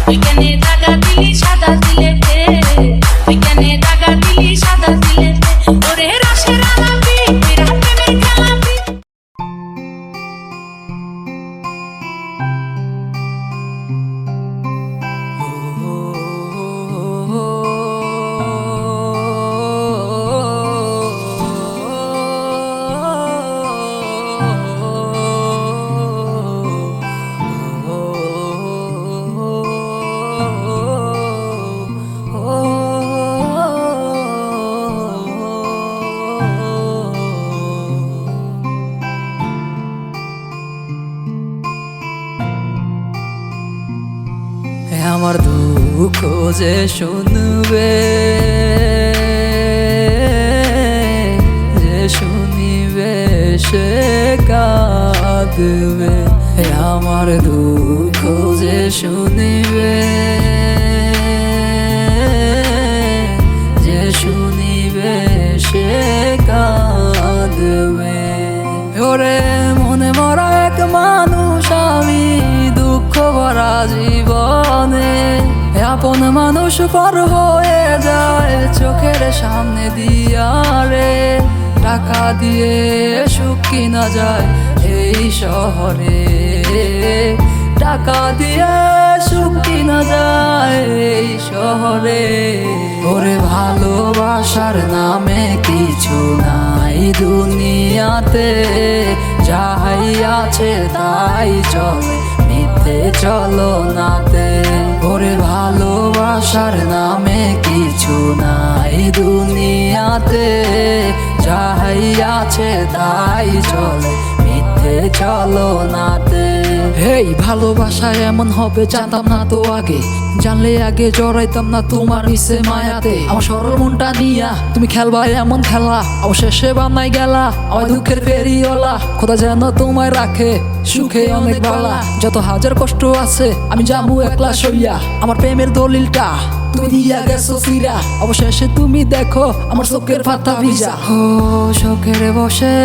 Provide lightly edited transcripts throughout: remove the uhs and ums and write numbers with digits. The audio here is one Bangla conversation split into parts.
বিজ্ঞানে দাগা দিলি সাদা দিলেতে, বিজ্ঞানে দাগা দিলি সাদা দিলেতে, ওরে রসের আলাপি বিরাট প্রেমের খেলাপি। আমার দুঃখ যে শুনবে, যে শুনিবে সে কাঁদবে। আমার দুঃখ যে শুনিবে, যে শুনিবে সে কাঁদবে। ওরে মনে মরা এক মানুষ আমি, দুঃখ ভরা জীবনে আপন মানুষ পর হয়ে যায় চোখের সামনে দিয়া রে। টাকা দিয়ে সুখ কিনা যায় এই শহরে, টাকা দিয়ে সুখ কিনা যায় এই শহরে। ওরে ভালোবাসার নামে কিছু নাই দুনিয়াতে, যাই আছে তাই চলে মিথ্যে চলো নাতে। ওরে ভালোবাসার নামে কিছু নাই দুনিয়াতে, যাই আছে তাই চলে মিথ্যে চলো নাতে। এই ভালোবাসা এমন হবে জানতাম না তো আগে, জানলে আগে জড়াইতাম না তোমার নিচে মায়াতে। আমার সরল মনটা নিয়া তুমি খেলবা এমন খেলা, অবশেষে বানাই গেলা আমার দুঃখের ফেরিওয়ালা। খোদা যেন তোমায় রাখে সুখে অনেক বালা, যত হাজার কষ্ট আছে আমি যাবো একলা সইয়া। আমার প্রেমের দলিলটা তুমি দিয়া গেছো ফিরা, অবশেষে তুমি দেখো আমার চোখের পাতা ভিজা। ও শখের বসে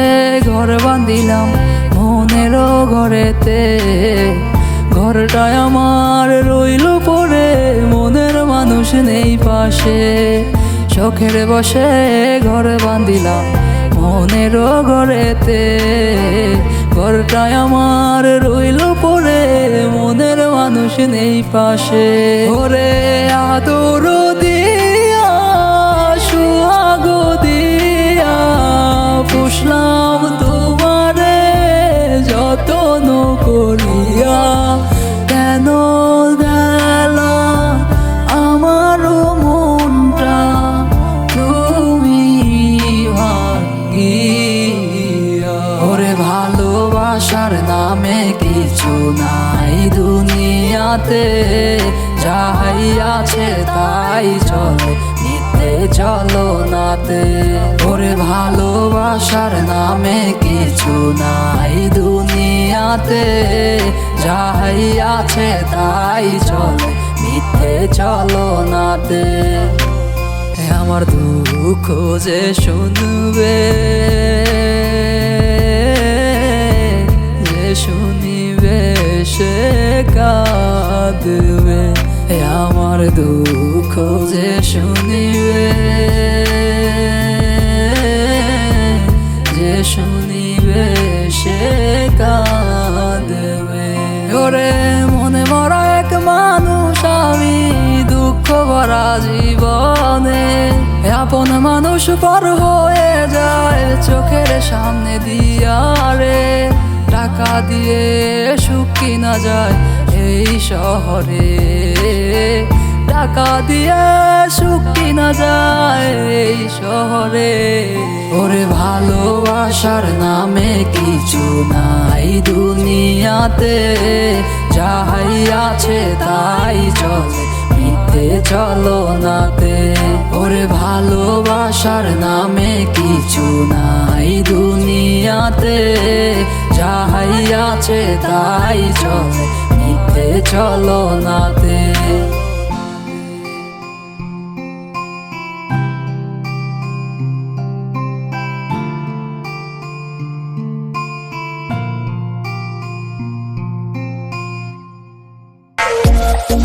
ঘর বান্ধিলাম মনেরও ঘরেতে, ঘরটায় আমার রইল পড়ে মনের মানুষ নেই পাশে। শখের বসে ঘর বান্ধিলাম মনেরও ঘরেতে, ঘরটায় আমার রইল পড়ে মনের মানুষ নেই পাশে। ওরে আদর দিয়া সুহাগ দিয়া পুষলাম তোমারে যতন করিয়া, কেন গেলা আমার মনটা তুমি ভাঙিয়া। ওরে ভালোবাসার নামে কিছু নাই দুনিয়াতে, যাই আছে তাই চলে মিথ্যে চলো নাতে। ওরে ভালোবাসার নামে কিছু নাই দুনিয়াতে, যাই আছে তাই চলে মিথ্যে চলো নাতে। আমার দুঃখ যে শুনবে, যে শুনিবে সে কাঁদবে। আমার দুঃখ যে শুনিবে, যে শুনিবে সে কাঁদবে। ওরে মনে মরা এক মানুষ আমি, দুঃখ ভরা জীবনে আপন মানুষ পর হয়ে যায় চোখের সামনে দিয়া রে। টাকা দিয়ে সুখ কিনা যায় এই শহরে, টাকা দিয়ে সুখ কিনা যায় এই শহরে। ওরে ভালোবাসার নামে কিছু নাই দুনিয়াতে, যাই আছে তাই চলে মিথ্যে চলো নাতে। ওরে ভালোবাসার নামে কিছু নাই দুনিয়াতে, যাই আছে তাই চলে মিথ্যে চলো নাতে।